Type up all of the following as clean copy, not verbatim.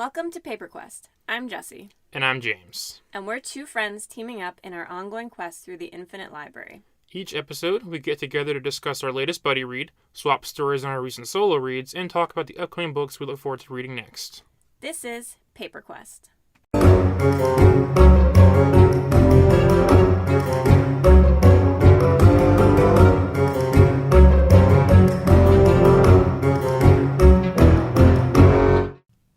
Welcome to Paper Quest. I'm Jessie. And I'm James. And we're two friends teaming up in our ongoing quest through the Infinite Library. Each episode, we get together to discuss our latest buddy read, swap stories on our recent solo reads, and talk about the upcoming books we look forward to reading next. This is Paper Quest.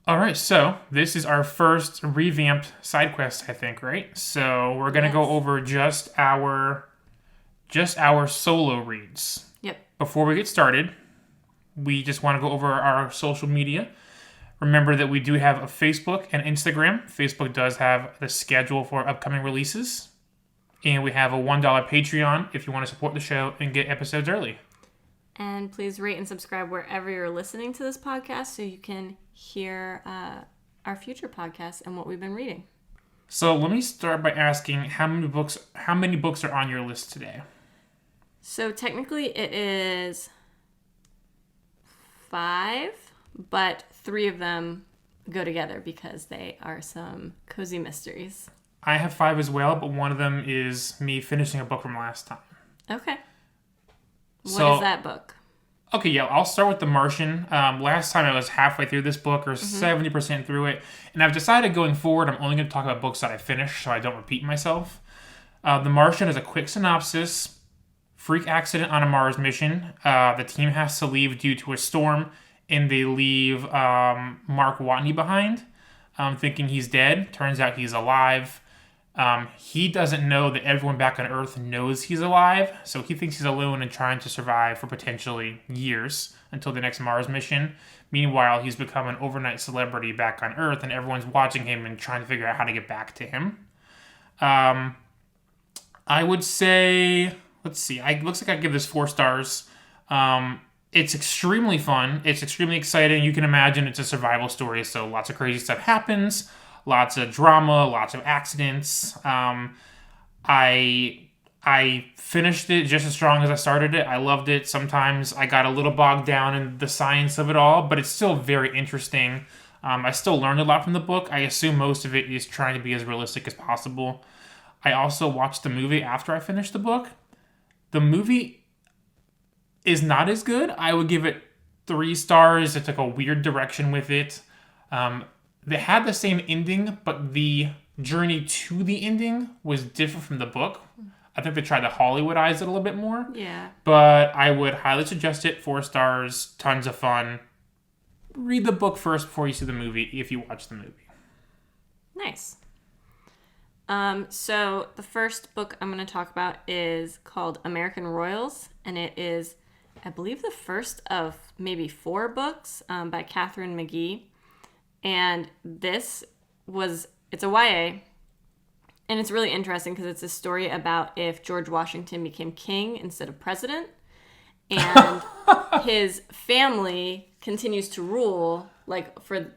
Alright, so this is our first revamped side quest, I think, right? So we're going to go over just our solo reads. Yep. Before we get started, we just want to go over our social media. Remember that we do have a Facebook and Instagram. Facebook does have the schedule for upcoming releases. And we have a $1 Patreon if you want to support the show and get episodes early. And please rate and subscribe wherever you're listening to this podcast so you can hear our future podcasts and what we've been reading. So let me start by asking how many books are on your list today? So technically it is 5, but 3 of them go together because they are some cozy mysteries. I have 5 as well, but one of them is me finishing a book from last time. Okay. What is that book? Okay, yeah, I'll start with The Martian. Last time I was halfway through this book, or 70% through it, and I've decided going forward I'm only going to talk about books that I finish so I don't repeat myself. The Martian is a quick synopsis. Freak accident on a Mars mission. The team has to leave due to a storm, and they leave Mark Watney behind, thinking he's dead. Turns out he's alive. He doesn't know that everyone back on Earth knows he's alive, so he thinks he's alone and trying to survive for potentially years until the next Mars mission. Meanwhile, he's become an overnight celebrity back on Earth, and everyone's watching him and trying to figure out how to get back to him. I would say, let's see, it looks like I give this 4 stars. It's extremely fun. It's extremely exciting. You can imagine it's a survival story, so lots of crazy stuff happens. Lots of drama, lots of accidents. I finished it just as strong as I started it. I loved it. Sometimes I got a little bogged down in the science of it all, but it's still very interesting. I still learned a lot from the book. I assume most of it is trying to be as realistic as possible. I also watched the movie after I finished the book. The movie is not as good. I would give it 3 stars. It took a weird direction with it. They had the same ending, but the journey to the ending was different from the book. I think they tried to Hollywoodize it a little bit more. Yeah. But I would highly suggest it. 4 stars, tons of fun. Read the book first before you see the movie, if you watch the movie. Nice. So the first book I'm going to talk about is called American Royals, and it is, I believe, the first of maybe 4 books by Katherine McGee. And it's a YA, and it's really interesting because it's a story about if George Washington became king instead of president, and his family continues to rule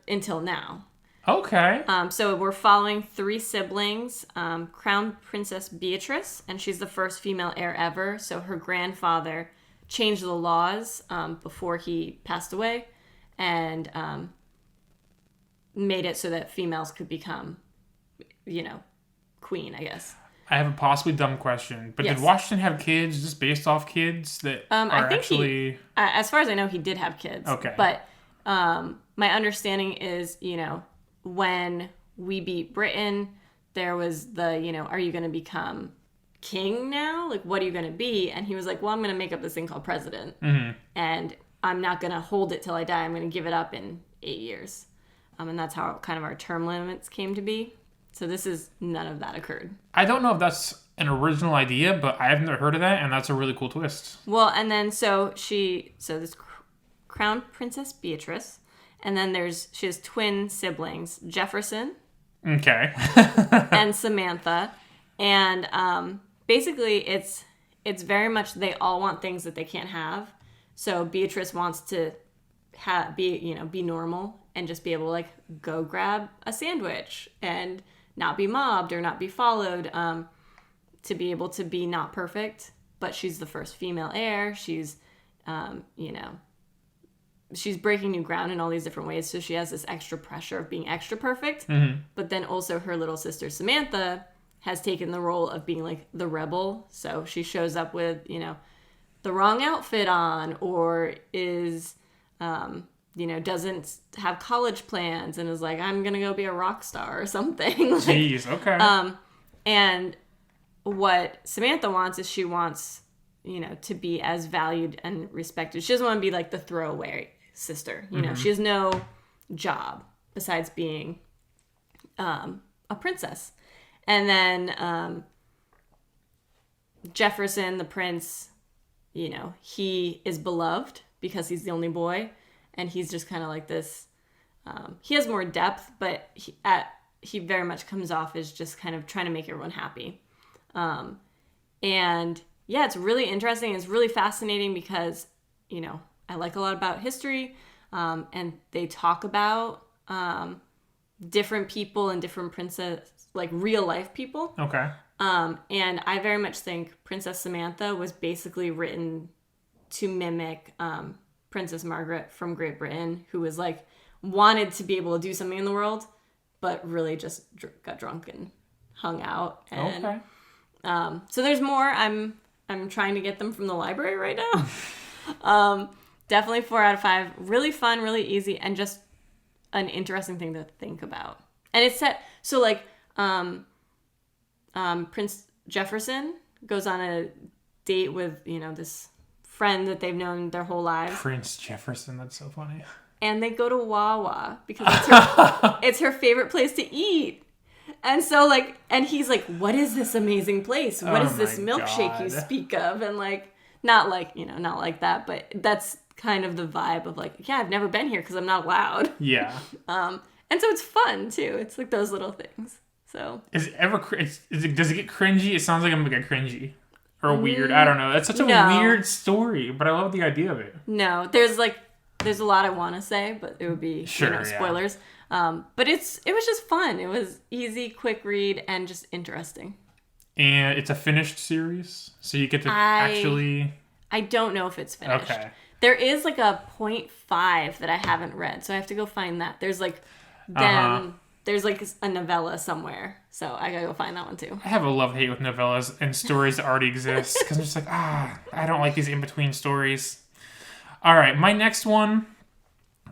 until now. Okay. So we're following 3 siblings, Crown Princess Beatrice, and she's the first female heir ever. So her grandfather changed the laws before he passed away, and made it so that females could become, queen, I guess. I have a possibly dumb question, but Yes. Did Washington have kids just based off kids that are I think actually... as far as I know, he did have kids. Okay. But my understanding is, when we beat Britain, there was the, are you going to become king now? Like, what are you going to be? And he was like, well, I'm going to make up this thing called president. Mm-hmm. And I'm not going to hold it till I die. I'm going to give it up in 8 years. And that's how kind of our term limits came to be. So none of that occurred. I don't know if that's an original idea, but I have never heard of that, and that's a really cool twist. Well, and then so this Crown Princess Beatrice, and then she has twin siblings, Jefferson. Okay. And Samantha. And basically it's very much they all want things that they can't have. So Beatrice wants to be normal and just be able to go grab a sandwich and not be mobbed or not be followed, to be able to be not perfect, but she's the first female heir. She's she's breaking new ground in all these different ways. So she has this extra pressure of being extra perfect. But then also her little sister Samantha has taken the role of being like the rebel. So she shows up with, the wrong outfit on, or is, doesn't have college plans and is like, I'm going to go be a rock star or something. Jeez, okay. And what Samantha wants is she wants, to be as valued and respected. She doesn't want to be like the throwaway sister. She has no job besides being a princess. And then Jefferson, the prince, he is beloved because he's the only boy. And he's just kind of like this. He has more depth, but he very much comes off as just kind of trying to make everyone happy. And yeah, it's really interesting. It's really fascinating because, I like a lot about history. And they talk about different people and different princess, like real life people. Okay. And I very much think Princess Samantha was basically written to mimic Princess Margaret from Great Britain, who was like wanted to be able to do something in the world, but really just got drunk and hung out. And, okay. So there's more. I'm trying to get them from the library right now. Definitely 4 out of 5. Really fun, really easy, and just an interesting thing to think about. And it's set so like Prince Jefferson goes on a date with this friend that they've known their whole lives. Prince Jefferson, that's so funny. And they go to Wawa because it's her favorite place to eat. And so like, and he's like, what is this amazing place? What is this milkshake you speak of? And like, not like that, but that's kind of the vibe of like, yeah, I've never been here because I'm not allowed. Yeah. And so it's fun too. It's like those little things. So does it get cringy? It sounds like I'm gonna get cringy. Or weird. I don't know. That's such a weird story, but I love the idea of it. No, there's a lot I want to say, but it would be spoilers. Yeah. But it was just fun. It was easy, quick read, and just interesting. And it's a finished series, so you get to actually. I don't know if it's finished. Okay. There is like a 0.5 that I haven't read, so I have to go find that. There's like There's like a novella somewhere, so I gotta go find that one too. I have a love-hate with novellas and stories that already exist, because I'm just like, I don't like these in-between stories. All right, my next one,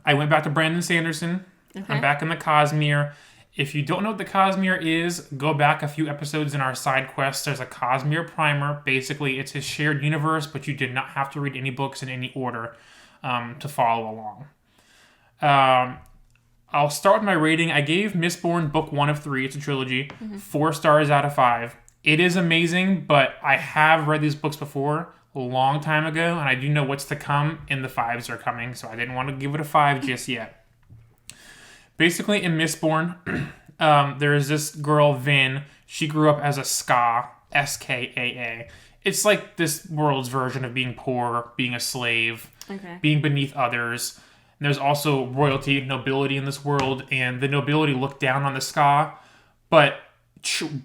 I went back to Brandon Sanderson. Okay. I'm back in the Cosmere. If you don't know what the Cosmere is, go back a few episodes in our side quest. There's a Cosmere primer. Basically, it's his shared universe, but you did not have to read any books in any order to follow along. I'll start with my rating. I gave Mistborn book 1 of 3. It's a trilogy. 4 stars out of 5. It is amazing, but I have read these books before a long time ago, and I do know what's to come, and the 5s are coming, so I didn't want to give it a 5 just yet. Basically, in Mistborn, there is this girl, Vin. She grew up as a Ska, S-K-A-A. It's like this world's version of being poor, being a slave, being beneath others. And there's also royalty, nobility in this world, and the nobility look down on the Ska, but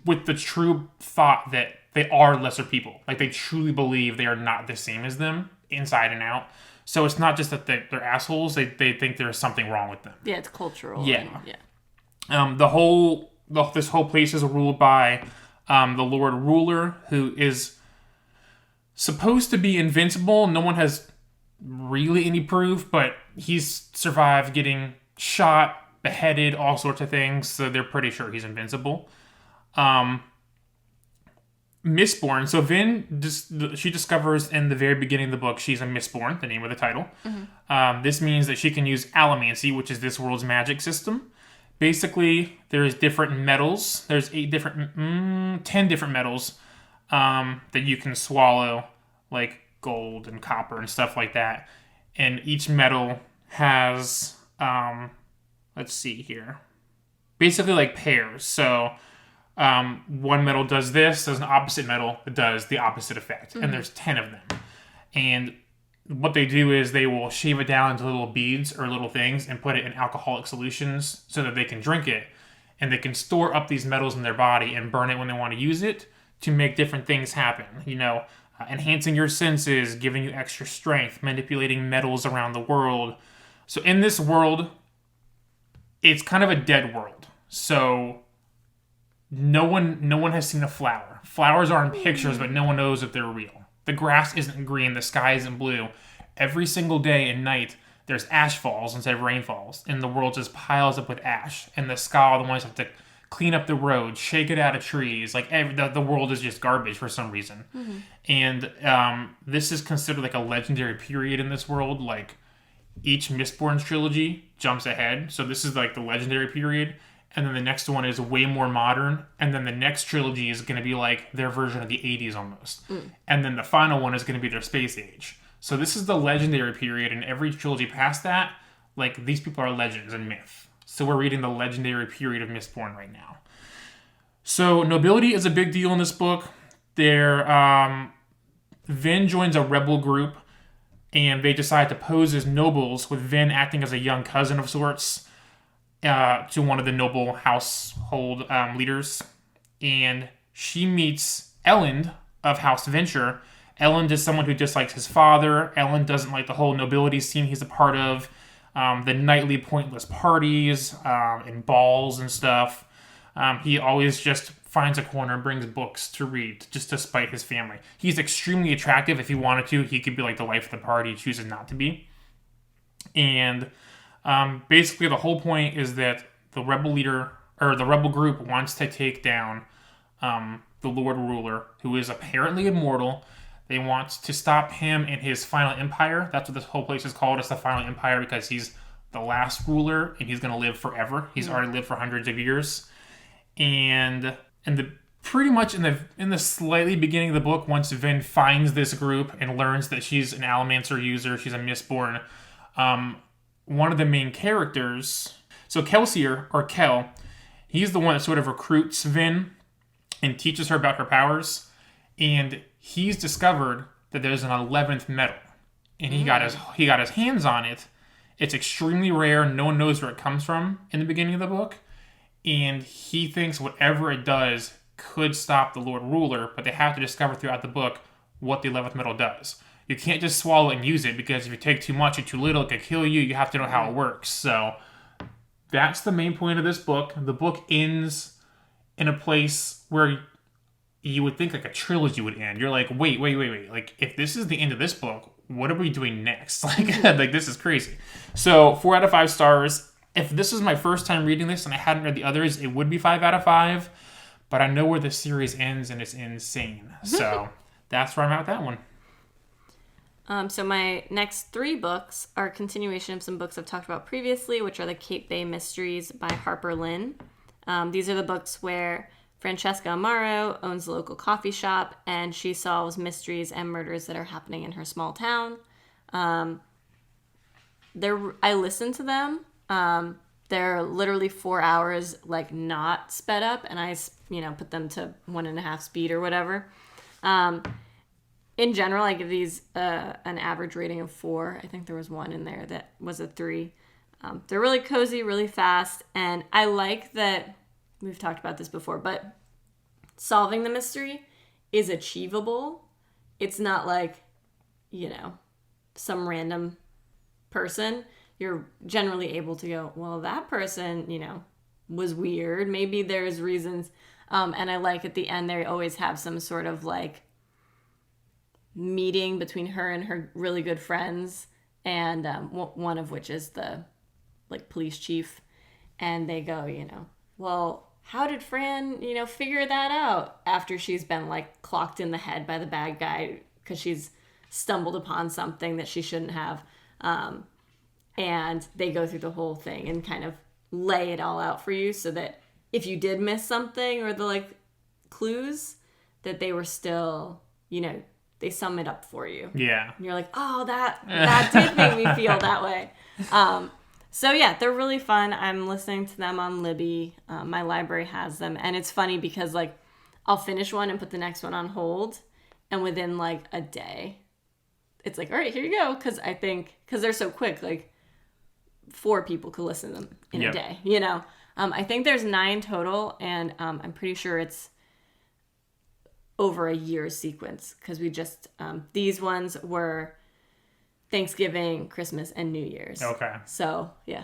with the true thought that they are lesser people. Like, they truly believe they are not the same as them, inside and out. So it's not just that they're assholes, they think there's something wrong with them. Yeah, it's cultural. Yeah. This whole place is ruled by the Lord Ruler, who is supposed to be invincible. No one has really any proof, but he's survived getting shot, beheaded, all sorts of things, so they're pretty sure he's invincible. Mistborn. So Vin, she discovers in the very beginning of the book she's a Mistborn, the name of the title. This means that she can use allomancy, which is this world's magic system. Basically, there's different metals. There's 10 different metals that you can swallow, like gold and copper and stuff like that. And each metal has, let's see here, basically like pairs. So one metal does this, there's an opposite metal that does the opposite effect. And there's 10 of them. And what they do is they will shave it down into little beads or little things and put it in alcoholic solutions so that they can drink it. And they can store up these metals in their body and burn it when they want to use it to make different things happen. Enhancing your senses, giving you extra strength, manipulating metals around the world, So in this world, it's kind of a dead world. So no one has seen a flower. Flowers are in pictures, but no one knows if they're real. The grass isn't green, the sky isn't blue. Every single day and night, there's ash falls instead of rain falls, and the world just piles up with ash. And the Skaldwans have to clean up the road, shake it out of trees. Like the world is just garbage for some reason. Mm-hmm. And this is considered like a legendary period in this world. Like each Mistborn trilogy jumps ahead, so this is like the legendary period. And then the next one is way more modern. And then the next trilogy is going to be like their version of the 80s almost. And then the final one is going to be their space age. So this is the legendary period. And every trilogy past that, like these people are legends and myth. So we're reading the legendary period of Mistborn right now. So nobility is a big deal in this book. Vin joins a rebel group. And they decide to pose as nobles, with Vin acting as a young cousin of sorts. To one of the noble household leaders. And she meets Elend of House Venture. Elend is someone who dislikes his father. Elend doesn't like the whole nobility scene he's a part of. The nightly pointless parties and balls and stuff. He always just finds a corner and brings books to read just to spite his family. He's extremely attractive. If he wanted to, he could be like the life of the party. He chooses not to be. And basically, the whole point is that the rebel leader, or the rebel group, wants to take down the Lord Ruler, who is apparently immortal. They want to stop him and his final empire. That's what this whole place is called. It's the final empire because he's the last ruler and he's going to live forever. He's already lived for hundreds of years. And pretty much in the slightly beginning of the book, once Vin finds this group and learns that she's an Allomancer user, she's a Mistborn, one of the main characters, so Kelsier, or Kel, he's the one that sort of recruits Vin and teaches her about her powers, and he's discovered that there's an 11th metal, and he got his hands on it. It's extremely rare, no one knows where it comes from in the beginning of the book, and he thinks whatever it does could stop the Lord Ruler, but they have to discover throughout the book what the 11th metal does. You can't just swallow it and use it, because if you take too much or too little, it could kill you. You have to know how it works. So that's the main point of this book. The book ends in a place where you would think like a trilogy would end. You're like, wait. Like, if this is the end of this book, what are we doing next? Like this is crazy. So 4 out of 5 stars. If this is my first time reading this and I hadn't read the others, it would be 5 out of 5. But I know where the series ends, and it's insane. So that's where I'm at with that one. So my next 3 books are a continuation of some books I've talked about previously, which are the Cape Bay Mysteries by Harper Lynn. These are the books where Francesca Amaro owns a local coffee shop, and she solves mysteries and murders that are happening in her small town. I listen to them. They're literally 4 hours, like, not sped up, and I, put them to 1.5 speed or whatever. In general, I give these an average rating of 4. I think there was one in there that was a 3. They're really cozy, really fast, and I like that, we've talked about this before, but solving the mystery is achievable. It's not like, some random person. You're generally able to go, well, that person, was weird. Maybe there's reasons. And I like at the end, they always have some sort of like meeting between her and her really good friends, and one of which is the like police chief, and they go, well, how did Fran figure that out after she's been like clocked in the head by the bad guy because she's stumbled upon something that she shouldn't have, and they go through the whole thing and kind of lay it all out for you, so that if you did miss something or the like clues, that they were still they sum it up for you. Yeah. And you're like, oh, that did make me feel that way. So yeah, they're really fun. I'm listening to them on Libby. My library has them. And it's funny because like I'll finish one and put the next one on hold. And within like a day, it's like, all right, here you go. Because they're so quick, like 4 people could listen to them in a day, I think there's 9 total. And I'm pretty sure it's over a year's sequence, because we just these ones were Thanksgiving, Christmas, and New Year's. Okay. So, yeah.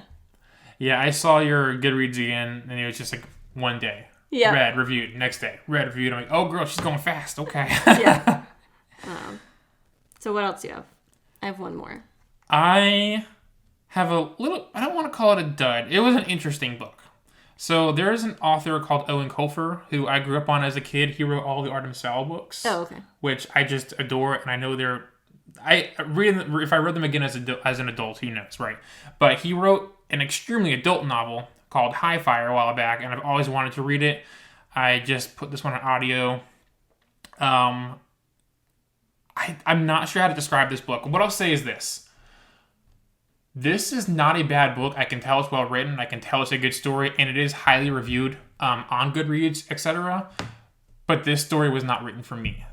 Yeah, I saw your Goodreads again, and it was just like one day. Yeah. Read, reviewed. Next day. Read, reviewed. I'm like, oh, girl, she's going fast. Okay. Yeah. So what else do you have? I have one more. I have a little... I don't want to call it a dud. It was an interesting book. So there is an author called Eoin Colfer, who I grew up on as a kid. He wrote all the Artemis Fowl books. Oh, okay. Which I just adore, and I know they're... if I read them again as an adult, who knows, right? But he wrote an extremely adult novel called Highfire a while back, and I've always wanted to read it. I just put this one on audio. I'm not sure how to describe this book. What I'll say is this. This is not a bad book. I can tell it's well written. I can tell it's a good story, and it is highly reviewed on Goodreads, etc. But this story was not written for me.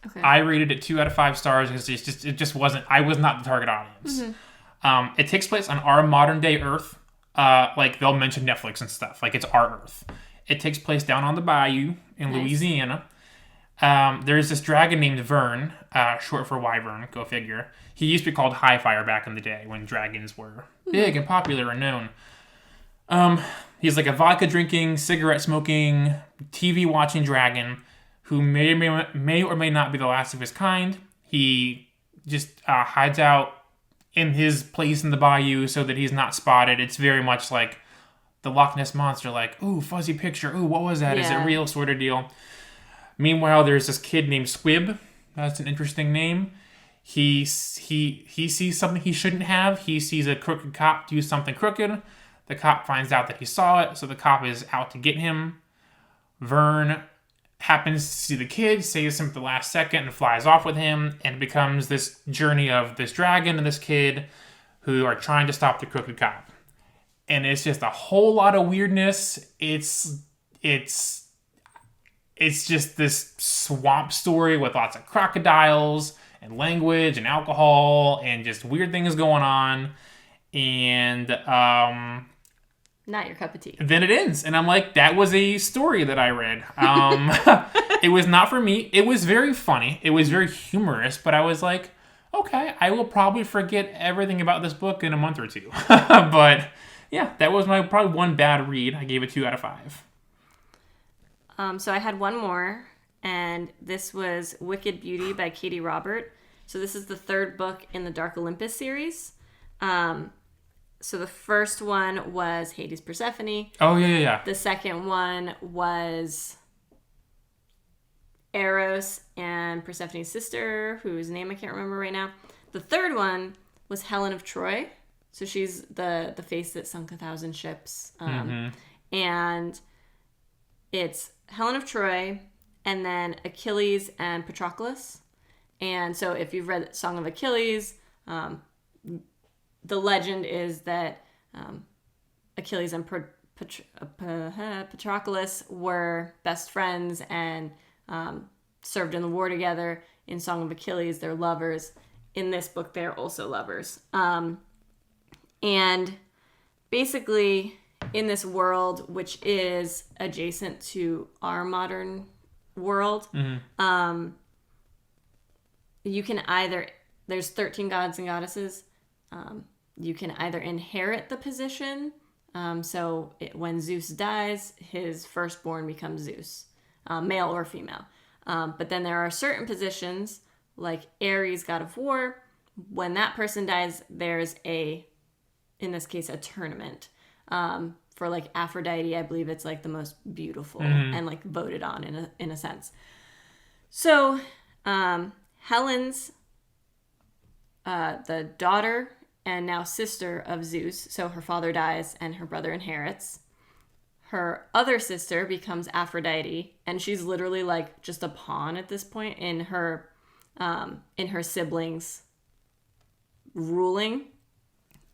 Okay. I rated it 2 out of 5 stars because it just wasn't. I was not the target audience. Mm-hmm. It takes place on our modern day Earth. Like they'll mention Netflix and stuff. Like it's our Earth. It takes place down on the bayou in Louisiana. There's this dragon named Vern, short for Wyvern. Go figure. He used to be called Highfire back in the day when dragons were big and popular and known. He's like a vodka drinking, cigarette smoking, TV watching dragon who may or may not be the last of his kind. He just hides out in his place in the bayou so that he's not spotted. It's very much like the Loch Ness Monster, like, ooh, fuzzy picture, ooh, what was that? Yeah. Is it real sort of deal? Meanwhile, there's this kid named Squib. That's an interesting name. He sees something he shouldn't have. He sees a crooked cop do something crooked. The cop finds out that he saw it, so the cop is out to get him. Vern happens to see the kid, saves him at the last second, and flies off with him, and it becomes this journey of this dragon and this kid who are trying to stop the crooked cop. And it's just a whole lot of weirdness. It's just this swamp story with lots of crocodiles and language and alcohol and just weird things going on. And not your cup of tea. Then it ends. And I'm like, that was a story that I read. It was not for me. It was very funny. It was very humorous. But I was like, okay, I will probably forget everything about this book in a month or two. But yeah, that was my probably one bad read. I gave it 2 out of 5. So I had one more, and this was Wicked Beauty by Katee Robert. So this is the 3rd book in the Dark Olympus series. So the first one was Hades Persephone. Oh, yeah. The second one was Eros and Persephone's sister, whose name I can't remember right now. The third one was Helen of Troy. So she's the face that sunk 1,000 ships. And it's Helen of Troy, and then Achilles and Patroclus. And so if you've read Song of Achilles, the legend is that Achilles and Patroclus were best friends and served in the war together. In Song of Achilles, they're lovers. In this book, they're also lovers. And basically, in this world, which is adjacent to our modern world, you can either... There's 13 gods and goddesses. You can either inherit the position. When Zeus dies, his firstborn becomes Zeus, male or female. But then there are certain positions, like Ares, god of war. When that person dies, there's in this case, a tournament. For like Aphrodite, I believe it's like the most beautiful and like voted on in a sense. So Helen's the daughter and now sister of Zeus. So her father dies and her brother inherits. Her other sister becomes Aphrodite, and she's literally like just a pawn at this point in her siblings' ruling.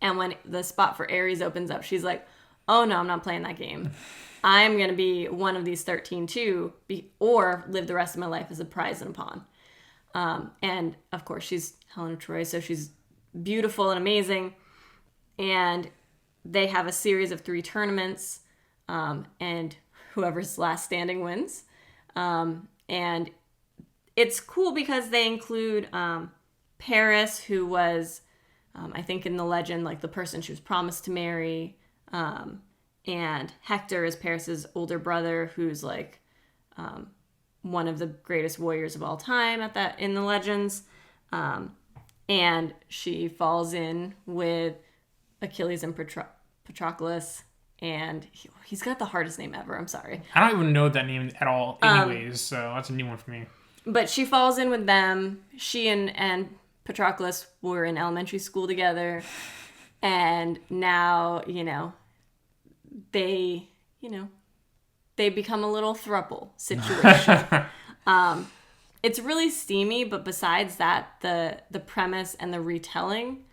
And when the spot for Ares opens up, she's like, oh no, I'm not playing that game. I'm going to be one of these 13 too, or live the rest of my life as a prize and a pawn. And of course, she's Helen of Troy, so she's beautiful and amazing. And they have a series of 3 tournaments, and whoever's last standing wins. And it's cool because they include Paris, who was I think in the legend, like the person she was promised to marry, and Hector is Paris's older brother, who's like one of the greatest warriors of all time in the legends. And she falls in with Achilles and Patroclus, and he's got the hardest name ever. I'm sorry. I don't even know that name at all anyways, so that's a new one for me. But she falls in with them. She and Patroclus were in elementary school together, and now, they become a little throuple situation. It's really steamy, but besides that, the premise and the retelling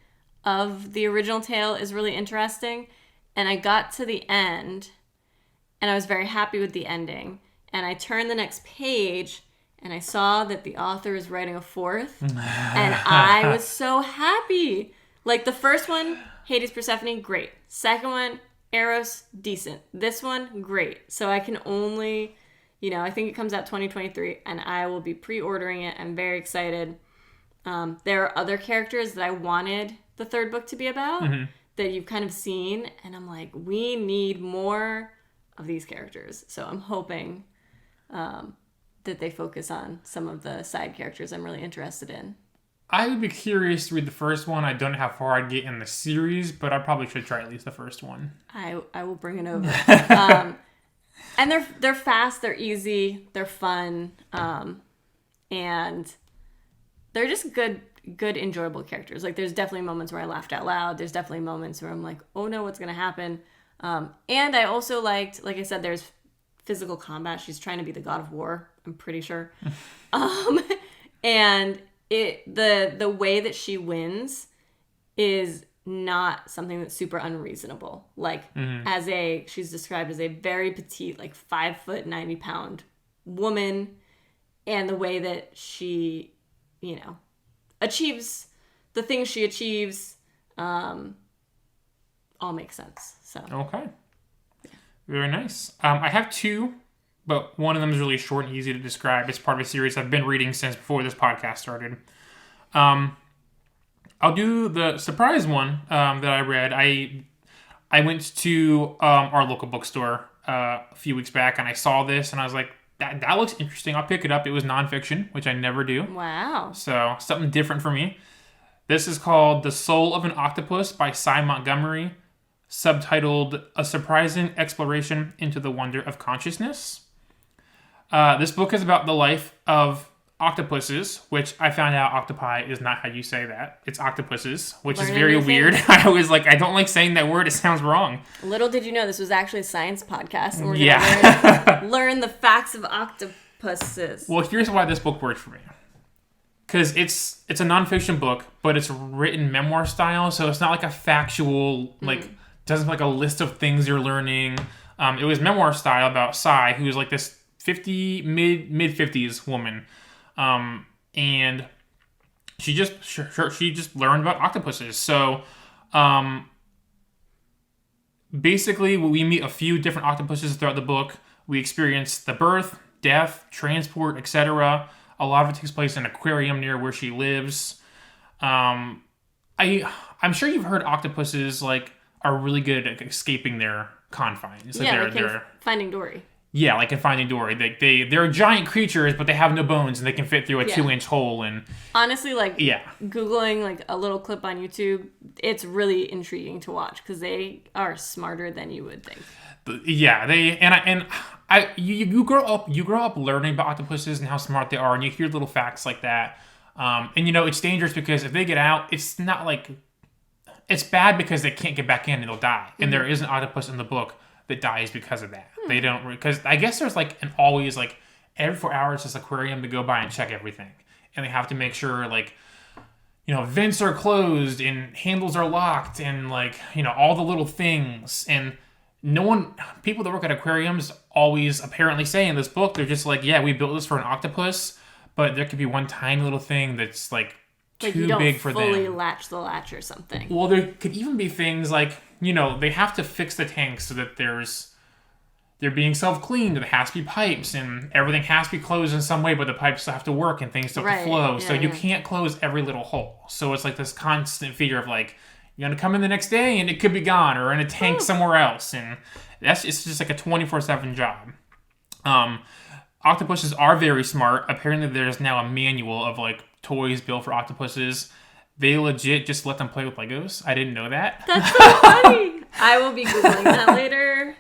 of the original tale is really interesting. And I got to the end, and I was very happy with the ending. And I turned the next page, and I saw that the author is writing a fourth, and I was so happy. Like, the first one, Hades Persephone, great. Second one, Eros, decent. This one, great. So I can only, I think it comes out 2023, and I will be pre-ordering it. I'm very excited. There are other characters that I wanted the third book to be about that you've kind of seen, and I'm like, we need more of these characters. So I'm hoping that they focus on some of the side characters I'm really interested in. I would be curious to read the first one. I don't know how far I'd get in the series, but I probably should try at least the first one. I will bring it over. And they're fast, they're easy, they're fun, and they're just good, enjoyable characters. Like, there's definitely moments where I laughed out loud. There's definitely moments where I'm like, oh no, what's gonna happen? And I also liked, like I said, there's physical combat. She's trying to be the god of war, I'm pretty sure. And the way that she wins is not something that's super unreasonable. Like, she's described as a very petite, like 5 foot, 90 pound woman. And the way that she, achieves the things she achieves, all makes sense. So. Okay. Very nice. I have two, but one of them is really short and easy to describe. It's part of a series I've been reading since before this podcast started. I'll do the surprise one that I read. I went to our local bookstore a few weeks back, and I saw this, and I was like, that looks interesting. I'll pick it up. It was nonfiction, which I never do. Wow. So something different for me. This is called The Soul of an Octopus by Montgomery, subtitled A Surprising Exploration into the Wonder of Consciousness. This book is about the life of octopuses, which I found out octopi is not how you say that. It's octopuses, which is very weird. I was like, I don't like saying that word. It sounds wrong. Little did you know this was actually a science podcast, and we're going to learn the facts of octopuses. Well, here's why this book worked for me. Because it's a nonfiction book, but it's written memoir style, so it's not like a factual, doesn't have like a list of things you're learning. It was memoir style about Sai, who's like this mid-50s woman. And she just learned about octopuses. So, basically we meet a few different octopuses throughout the book. We experience the birth, death, transport, etc. A lot of it takes place in an aquarium near where she lives. I'm sure you've heard octopuses are really good at escaping their confines. They're Finding Dory. Yeah, like in Finding Dory. They're giant creatures, but they have no bones, and they can fit through a 2-inch hole. And honestly, Googling a little clip on YouTube, it's really intriguing to watch because they are smarter than you would think. Yeah, you grow up learning about octopuses and how smart they are, and you hear little facts like that. And it's dangerous because if they get out, it's not like it's bad because they can't get back in and they'll die. And there is an octopus in the book that dies because of that. They don't, because I guess there's always every 4 hours this aquarium to go by and check everything, and they have to make sure vents are closed and handles are locked and all the little things. And people that work at aquariums always apparently say in this book, they're just we built this for an octopus, but there could be one tiny little thing that's too big for them. You don't fully latch the latch or something. Well, there could even be things they have to fix the tank so that there's they're being self-cleaned. There has to be pipes, and everything has to be closed in some way, but the pipes still have to work, and things still have to flow. So you can't close every little hole. So it's like this constant fear of like, you're going to come in the next day, and it could be gone, or in a tank somewhere else. And it's just like a 24/7 job. Octopuses are very smart. Apparently, there's now a manual of like toys built for octopuses. They legit just let them play with Legos. I didn't know that. That's so funny. I will be Googling that later.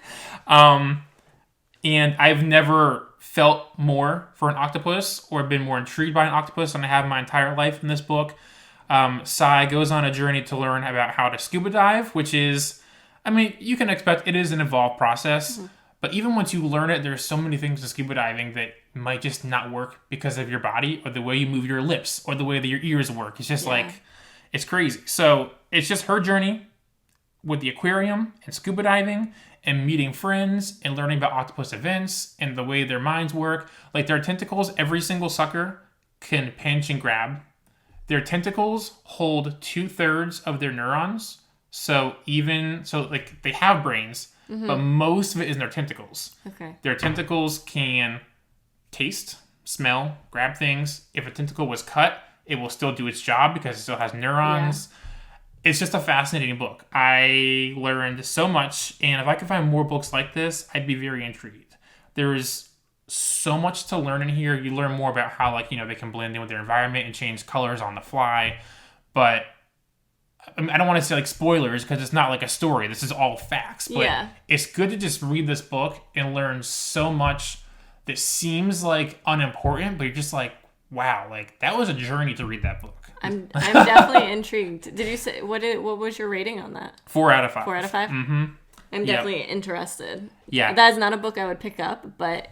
And I've never felt more for an octopus or been more intrigued by an octopus than I have my entire life in this book. Sai goes on a journey to learn about how to scuba dive, which is, I mean, you can expect it is an evolved process. Mm-hmm. But even once you learn it, there's so many things in scuba diving that might just not work because of your body or the way you move your lips or the way that your ears work. It's just like, it's crazy. So it's just her journey with the aquarium and scuba diving and meeting friends and learning about octopus events and the way their minds work. Like their tentacles, every single sucker can pinch and grab. Their tentacles hold 2/3 of their neurons. So like they have brains. Mm-hmm. But most of it is in their tentacles. Okay. Their tentacles can taste, smell, grab things. If a tentacle was cut, it will still do its job because it still has neurons. Yeah. It's just a fascinating book. I learned so much, and if I could find more books like this, I'd be very intrigued. There's so much to learn in here. You learn more about how, like, they can blend in with their environment and change colors on the fly. But I don't want to say like spoilers because it's not like a story. This is all facts. But it's good to just read this book and learn so much that seems like unimportant, but you're just like, wow, like that was a journey to read that book. I'm definitely intrigued. Did you say what was your rating on that? 4 out of 5. 4 out of 5? Mm-hmm. I'm definitely interested. Yeah. That is not a book I would pick up, but...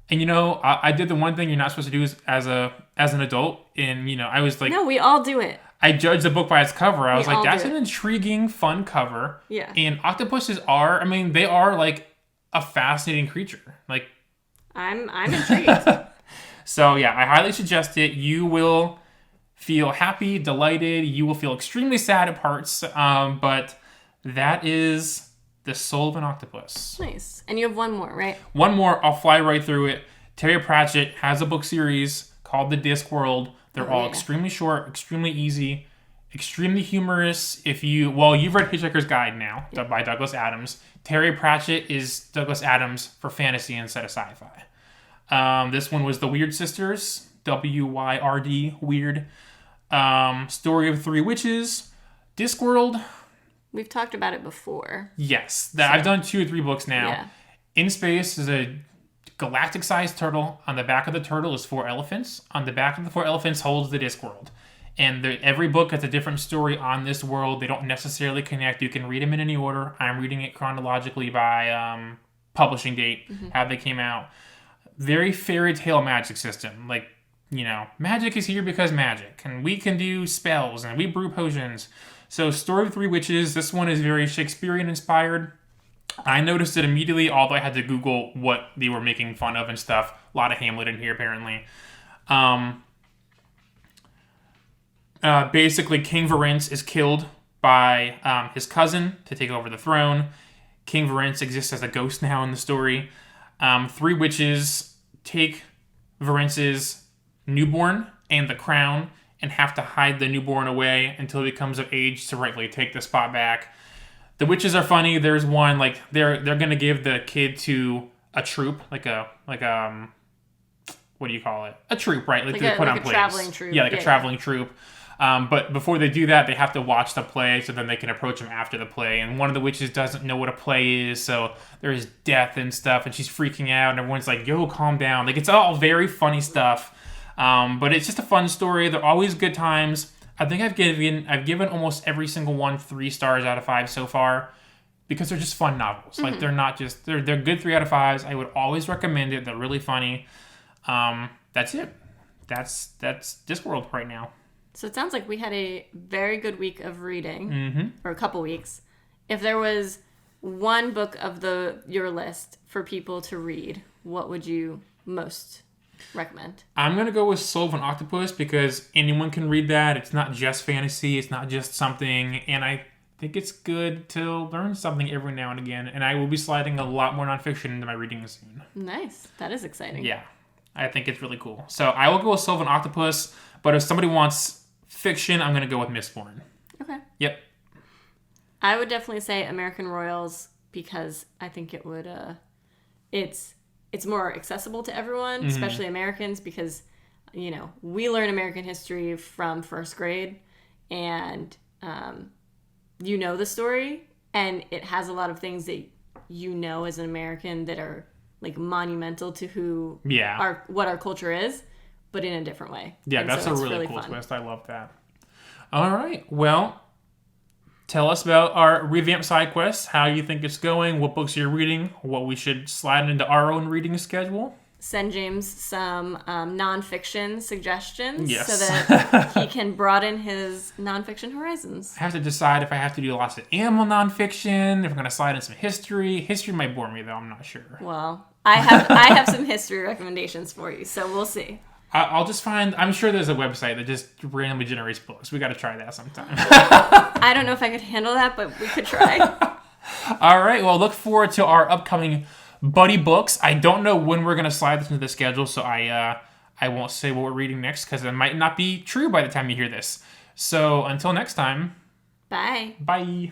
And I did the one thing you're not supposed to do as an adult, and I was like... No, we all do it. I judged the book by its cover. I was like, that's an intriguing, fun cover. Yeah. And octopuses are, they are like a fascinating creature. Like, I'm intrigued. So yeah, I highly suggest it. You will feel happy, delighted. You will feel extremely sad at parts. But that is The Soul of an Octopus. Nice. And you have one more, right? One more. I'll fly right through it. Terry Pratchett has a book series called The Discworld. They're all extremely short, extremely easy, extremely humorous. You've read Hitchhiker's Guide now by Douglas Adams. Terry Pratchett is Douglas Adams for fantasy instead of sci-fi. This one was the Wyrd sisters, Wyrd, Wyrd. Story of 3 witches, Discworld. We've talked about it before. Yes, I've done 2 or 3 books now. Yeah. In Space is a galactic-sized turtle. On the back of the turtle is 4 elephants. On the back of the 4 elephants holds the Discworld. And every book has a different story on this world. They don't necessarily connect. You can read them in any order. I'm reading it chronologically by publishing date, how they came out. Very fairy tale magic system. Like, magic is here because magic. And we can do spells, and we brew potions. So, Story of 3 Witches. This one is very Shakespearean-inspired. I noticed it immediately, although I had to Google what they were making fun of and stuff. A lot of Hamlet in here, apparently. Basically, King Varence is killed by his cousin to take over the throne. King Varence exists as a ghost now in the story. 3 witches take Varence's newborn and the crown and have to hide the newborn away until he becomes of age to rightfully take the spot back. The witches are funny. There's one, like, they're gonna give the kid to a troupe, like a what do you call it? A troupe, right? Like they put on plays. Traveling troupe. Yeah, a traveling troupe. But before they do that, they have to watch the play so then they can approach him after the play. And one of the witches doesn't know what a play is, so there's death and stuff, and she's freaking out, and everyone's like, yo, calm down. Like, it's all very funny stuff. But it's just a fun story. They're always good times. I think I've given almost every single one 3 stars out of 5 so far because they're just fun novels. Like, they're not just... They're good 3 out of 5s. I would always recommend it. They're really funny. That's it. That's Discworld right now. So it sounds like we had a very good week of reading, or a couple weeks. If there was one book of your list for people to read, what would you most recommend? I'm going to go with Soul of an Octopus because anyone can read that. It's not just fantasy. It's not just something. And I think it's good to learn something every now and again, and I will be sliding a lot more nonfiction into my reading soon. Nice. That is exciting. Yeah, I think it's really cool. So I will go with Sylvan Octopus, but if somebody wants fiction, I'm going to go with Mistborn. Okay. Yep. I would definitely say American Royals because I think it would, it's more accessible to everyone, especially Americans, because, we learn American history from first grade, and the story, and it has a lot of things that as an American that are like monumental to what our culture is, but in a different way. Yeah, and that's so a really cool twist. I love that. All right, well, tell us about our revamped side quests, how you think it's going, what books you're reading, what we should slide into our own reading schedule. Send James some nonfiction suggestions yes. so that he can broaden his nonfiction horizons. I have to decide if I have to do lots of animal nonfiction, if I'm going to slide in some history. History might bore me, though. I'm not sure. Well, I have some history recommendations for you, so we'll see. I'll just find... I'm sure there's a website that just randomly generates books. We got to try that sometime. I don't know if I could handle that, but we could try. All right. Well, look forward to our upcoming buddy books. I don't know when we're going to slide this into the schedule, so I won't say what we're reading next because it might not be true by the time you hear this. So until next time. Bye. Bye.